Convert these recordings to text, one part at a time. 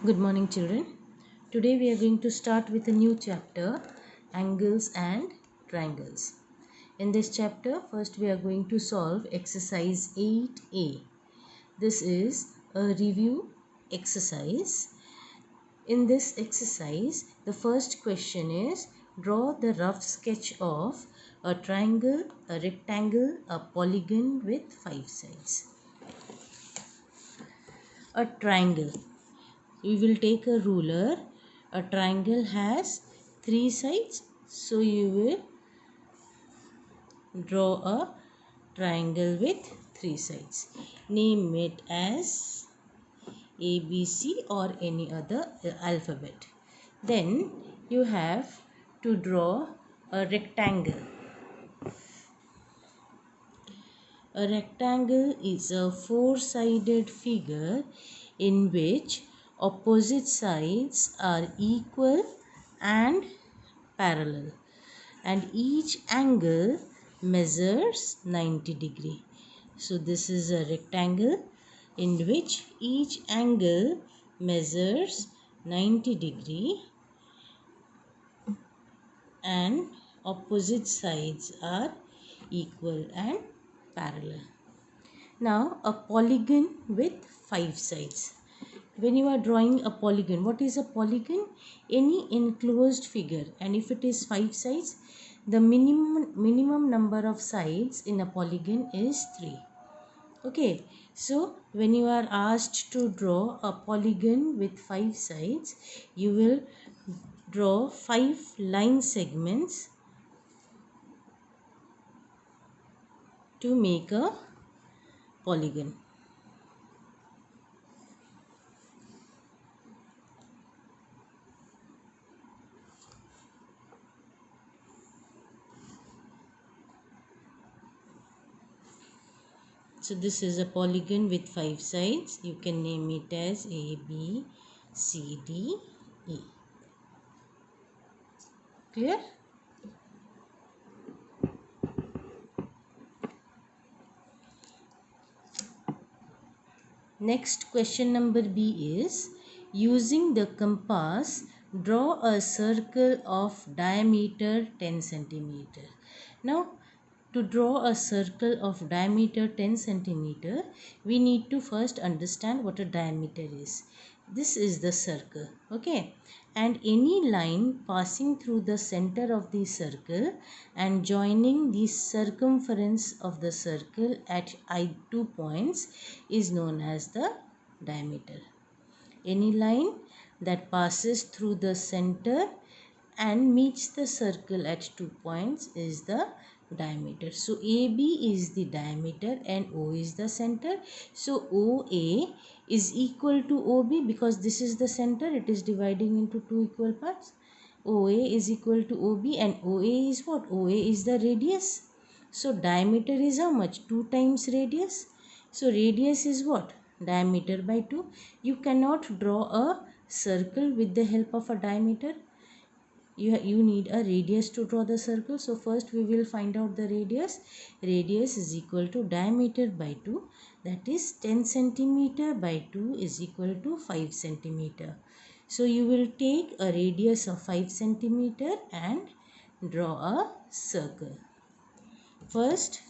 Good morning, children. Today we are going to start with a new chapter, angles and triangles. In this chapter, first we are going to solve exercise 8a. This is a review exercise. In this exercise, the first question is draw the rough sketch of a triangle, a rectangle, a polygon with 5 sides. A triangle. We will take a ruler. A triangle has 3 sides, so you will draw a triangle with 3 sides. Name it as ABC or any other alphabet. Then you have to draw a rectangle. A rectangle is a four-sided figure in which opposite sides are equal and parallel, and each angle measures 90 degree. So this is a rectangle in which each angle measures 90 degree and opposite sides are equal and parallel. Now a polygon with 5 sides. When you are drawing a polygon, what is a polygon? Any enclosed figure, and if it is 5 sides, the minimum number of sides in a polygon is 3. Okay, so when you are asked to draw a polygon with 5 sides, you will draw 5 line segments to make a polygon. So this is a polygon with 5 sides. You can name it as A, B, C, D, E. Clear? Next, question number B is, using the compass, draw a circle of diameter 10 centimeter. Now, to draw a circle of diameter 10 centimeter, we need to first understand what a diameter is. This is the circle, okay? And any line passing through the center of the circle and joining the circumference of the circle at two points is known as the diameter. Any line that passes through the center and meets the circle at 2 points is the diameter. So AB is the diameter and O is the center. So OA is equal to OB because this is the center. It is dividing into two equal parts. OA is equal to OB, and OA is what? OA is the radius. So diameter is how much? 2 times radius. So radius is what? Diameter by 2. You cannot draw a circle with the help of a diameter. You need a radius to draw the circle. So first we will find out the radius. Radius is equal to diameter by 2. That is 10 centimeter by 2 is equal to 5 centimeter. So you will take a radius of 5 centimeter and draw a circle. First,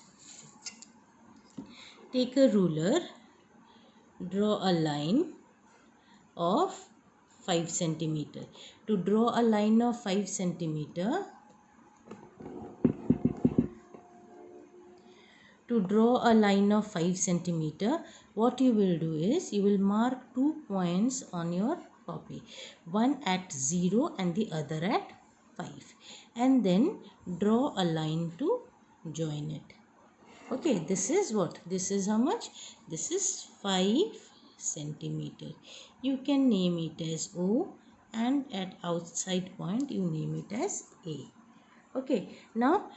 take a ruler, draw a line of 5 centimeter. To draw a line of 5 centimeter, what you will do is you will mark 2 points on your copy, one at 0 and the other at 5, and then draw a line to join it. Okay, this is what? This is how much? This is 5 centimeter. You can name it as O, and at outside point you name it as A. Okay, now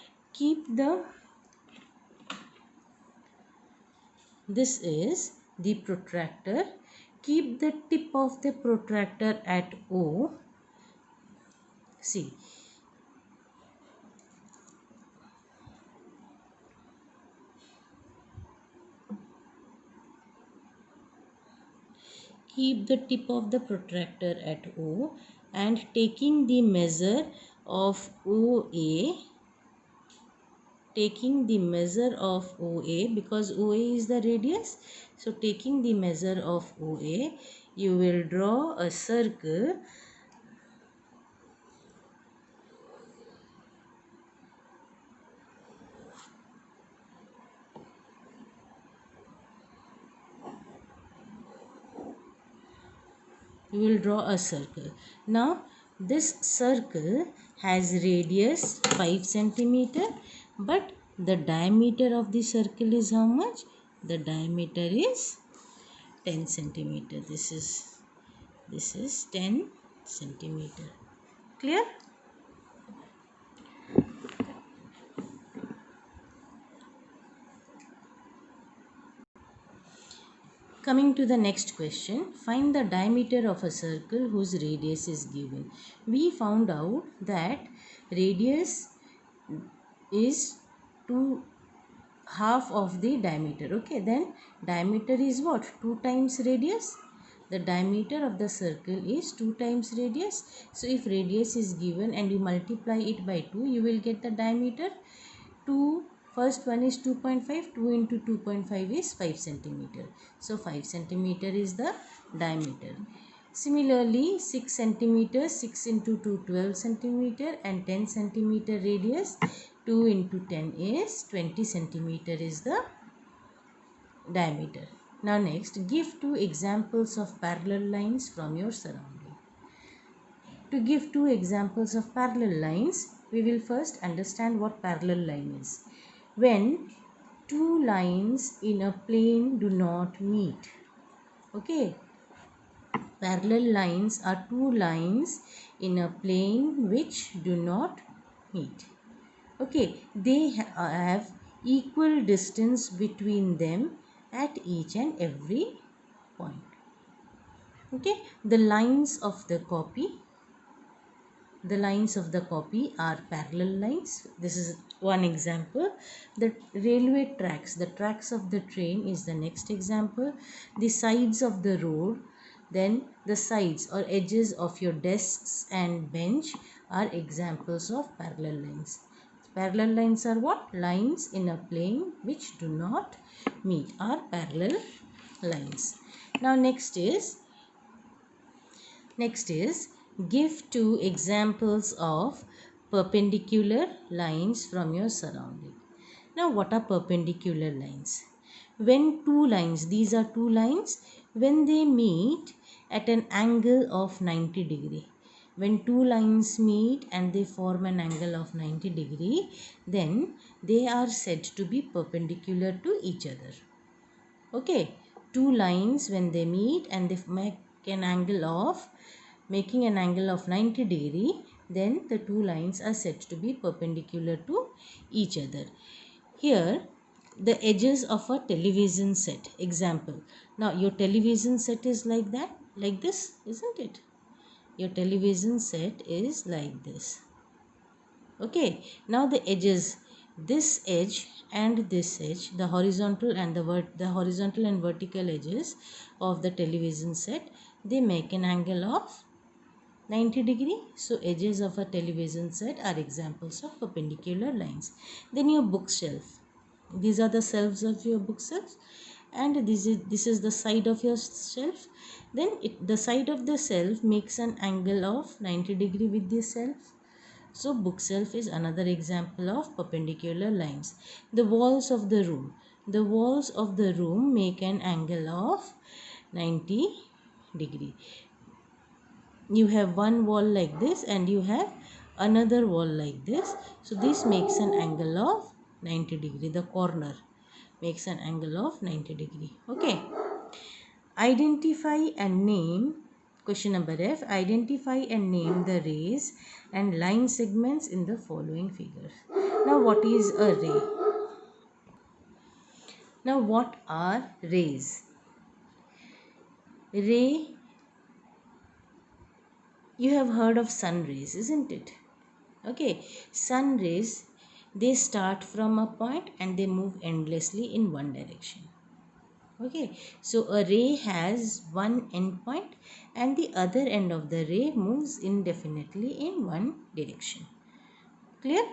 this is the protractor. Keep the tip of the protractor at O. See, Keep the tip of the protractor at O and taking the measure of OA, because OA is the radius. So taking the measure of OA, you will draw a circle. You will draw a circle. Now this circle has radius 5 centimeter, but the diameter of the circle is how much? The diameter is 10 centimeter. This is 10 centimeter. Clear? Coming to the next question, find the diameter of a circle whose radius is given. We found out that radius is 2 half of the diameter. Okay, then diameter is what? 2 times radius. The diameter of the circle is 2 times radius. So if radius is given and you multiply it by 2, you will get the diameter. 2, first one is 2.5, 2 into 2.5 is 5 centimeter. So 5 centimeter is the diameter. Similarly, 6 centimeter, 6 into 2, 12 centimeter, and 10 centimeter radius, 2 into 10 is 20 centimeter is the diameter. Now next, give 2 examples of parallel lines from your surrounding. To give 2 examples of parallel lines, we will first understand what parallel line is. When 2 lines in a plane do not meet. Okay. Parallel lines are 2 lines in a plane which do not meet. Okay. They have equal distance between them at each and every point. Okay. The lines of the copy are parallel lines. This is one example. The railway tracks, the tracks of the train is the next example. The sides of the road, then the sides or edges of your desks and bench are examples of parallel lines. Parallel lines are what? Lines in a plane which do not meet are parallel lines. Now next is give 2 examples of perpendicular lines from your surrounding. Now what are perpendicular lines? When 2 lines, these are 2 lines, when they meet at an angle of 90 degree. When 2 lines meet and they form an angle of 90 degree, then they are said to be perpendicular to each other. Okay, 2 lines when they meet and they making an angle of 90 degree, then the 2 lines are said to be perpendicular to each other. Here the edges of a television set, example. Now your television set is like that, like this, isn't it? Your television set is like this. Okay, now the edges, this edge and this edge, the horizontal and horizontal and vertical edges of the television set, they make an angle of 90 degree. So edges of a television set are examples of perpendicular lines. Then your bookshelf, these are the shelves of your bookshelf, and this is the side of your shelf. Then the side of the shelf makes an angle of 90 degree with this shelf. So bookshelf is another example of perpendicular lines. The walls of the room make an angle of 90 degree. You have one wall like this and you have another wall like this. So this makes an angle of 90 degree. The corner makes an angle of 90 degree. Okay. Identify and name, question number F, identify and name the rays and line segments in the following figures. Now what is a ray? Now what are rays? Ray, you have heard of sun rays, isn't it? Okay, sun rays, they start from a point and they move endlessly in one direction. Okay, so a ray has one endpoint and the other end of the ray moves indefinitely in one direction. Clear?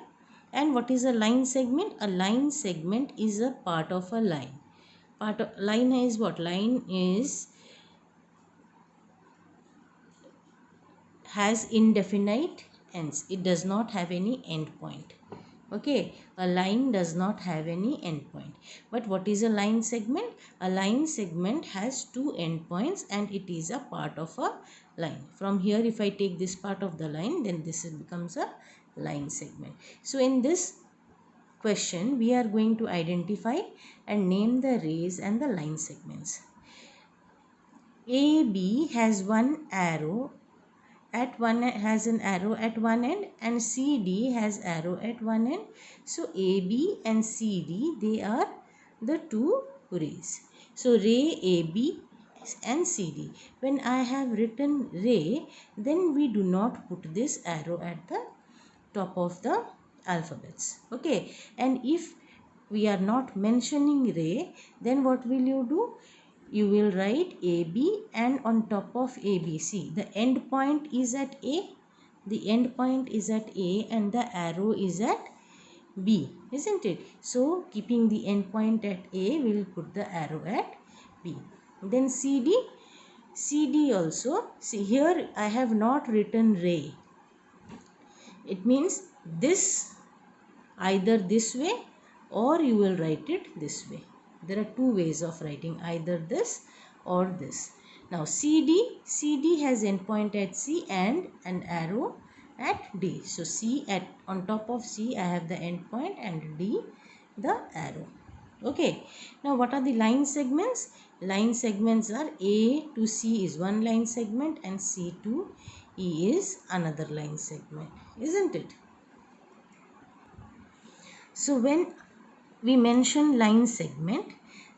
And what is a line segment? A line segment is a part of a line. Part of line is what? Line is has indefinite ends. It does not have any end point. Okay, a line does not have any end point. But what is a line segment? A line segment has two endpoints and it is a part of a line. From here, if I take this part of the line, then this becomes a line segment. So in this question, we are going to identify and name the rays and the line segments. AB has one arrow at one has an arrow at one end and CD has arrow at one end. So AB and CD, they are the two rays. So ray AB and CD. When I have written ray, then we do not put this arrow at the top of the alphabets. Okay, and if we are not mentioning ray, then what will you do? You will write AB and on top of ABC, the end point is at A, the end point is at A and the arrow is at B, isn't it? So keeping the end point at A, we will put the arrow at B. Then CD also, see here I have not written ray. It means this, either this way or you will write it this way. There are two ways of writing, either this or this. Now CD has endpoint at C and an arrow at D. So C at on top of C I have the endpoint and D the arrow. Okay. Now what are the line segments? Line segments are A to C is one line segment and C to E is another line segment, isn't it? So when we mention line segment,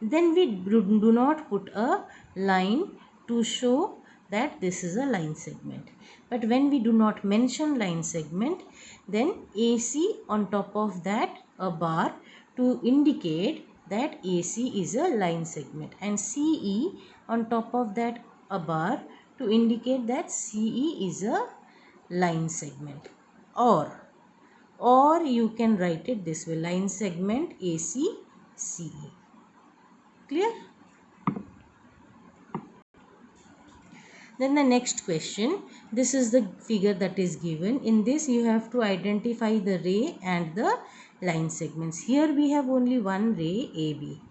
then we do not put a line to show that this is a line segment. But when we do not mention line segment, then AC on top of that a bar to indicate that AC is a line segment and CE on top of that a bar to indicate that CE is a line segment. Or you can write it this way, line segment AC CE. Clear? Then the next question, this is the figure that is given. In this you have to identify the ray and the line segments. Here we have only one ray AB.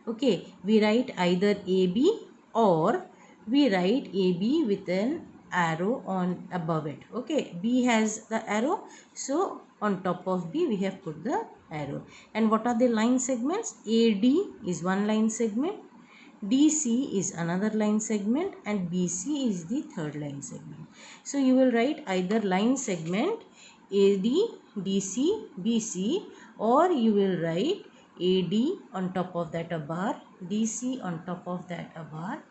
Okay, we write either AB or we write AB with an arrow on above it. Okay, B has the arrow, so on top of B we have put the arrow. And what are the line segments? AD is one line segment, DC is another line segment and BC is the third line segment. So you will write either line segment AD, DC, BC, or you will write AD on top of that a bar, DC on top of that a bar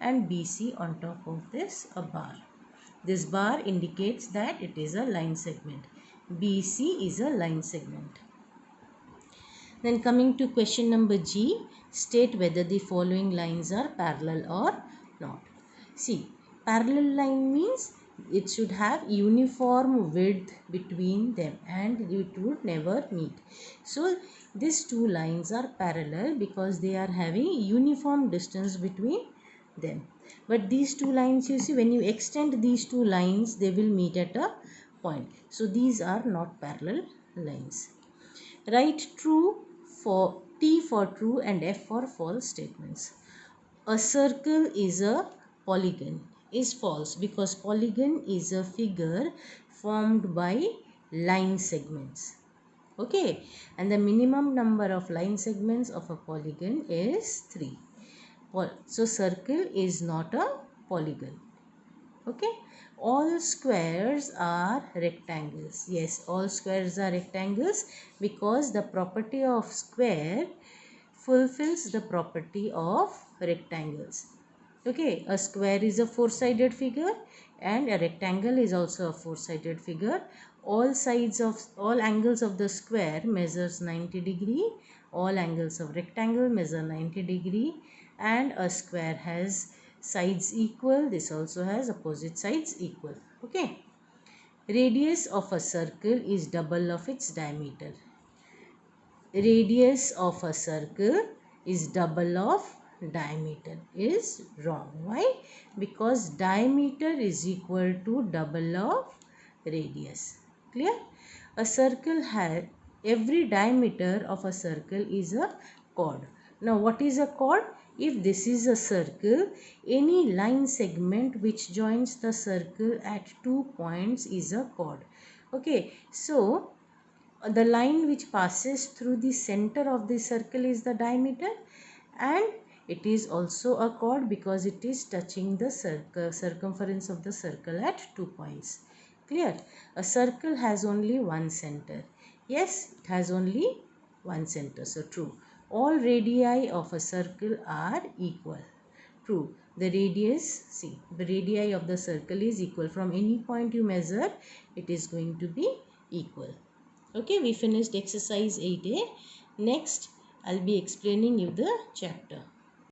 and BC on top of this a bar. This bar indicates that it is a line segment. BC is a line segment. Then coming to question number G, state whether the following lines are parallel or not. See, parallel line means it should have uniform width between them and it would never meet. So these two lines are parallel because they are having uniform distance between them. But these two lines, you see, when you extend these two lines, they will meet at a point. So these are not parallel lines. Write true for T for true and F for false statements. A circle is a polygon is false because polygon is a figure formed by line segments. Okay, and the minimum number of line segments of a polygon is 3. So circle is not a polygon. Okay, all squares are rectangles. Yes, all squares are rectangles because the property of square fulfills the property of rectangles. Okay, a square is a four-sided figure and a rectangle is also a four-sided figure. All angles of the square measures 90 degree. All angles of rectangle measure 90 degree and a square has sides equal. This also has opposite sides equal. Okay. Radius of a circle is double of its diameter. Radius of a circle is double of diameter is wrong. Why? Because diameter is equal to double of radius. Clear? A circle has, every diameter of a circle is a chord. Now what is a chord? If this is a circle, any line segment which joins the circle at 2 points is a chord. Okay, so the line which passes through the center of the circle is the diameter, and it is also a chord because it is touching the circumference of the circle at 2 points. Clear? A circle has only one center. Yes, it has only one center. So true. All radii of a circle are equal. True. The radius, see, the radii of the circle is equal. From any point you measure, it is going to be equal. Okay, we finished exercise 8A. Next, I'll be explaining you the chapter.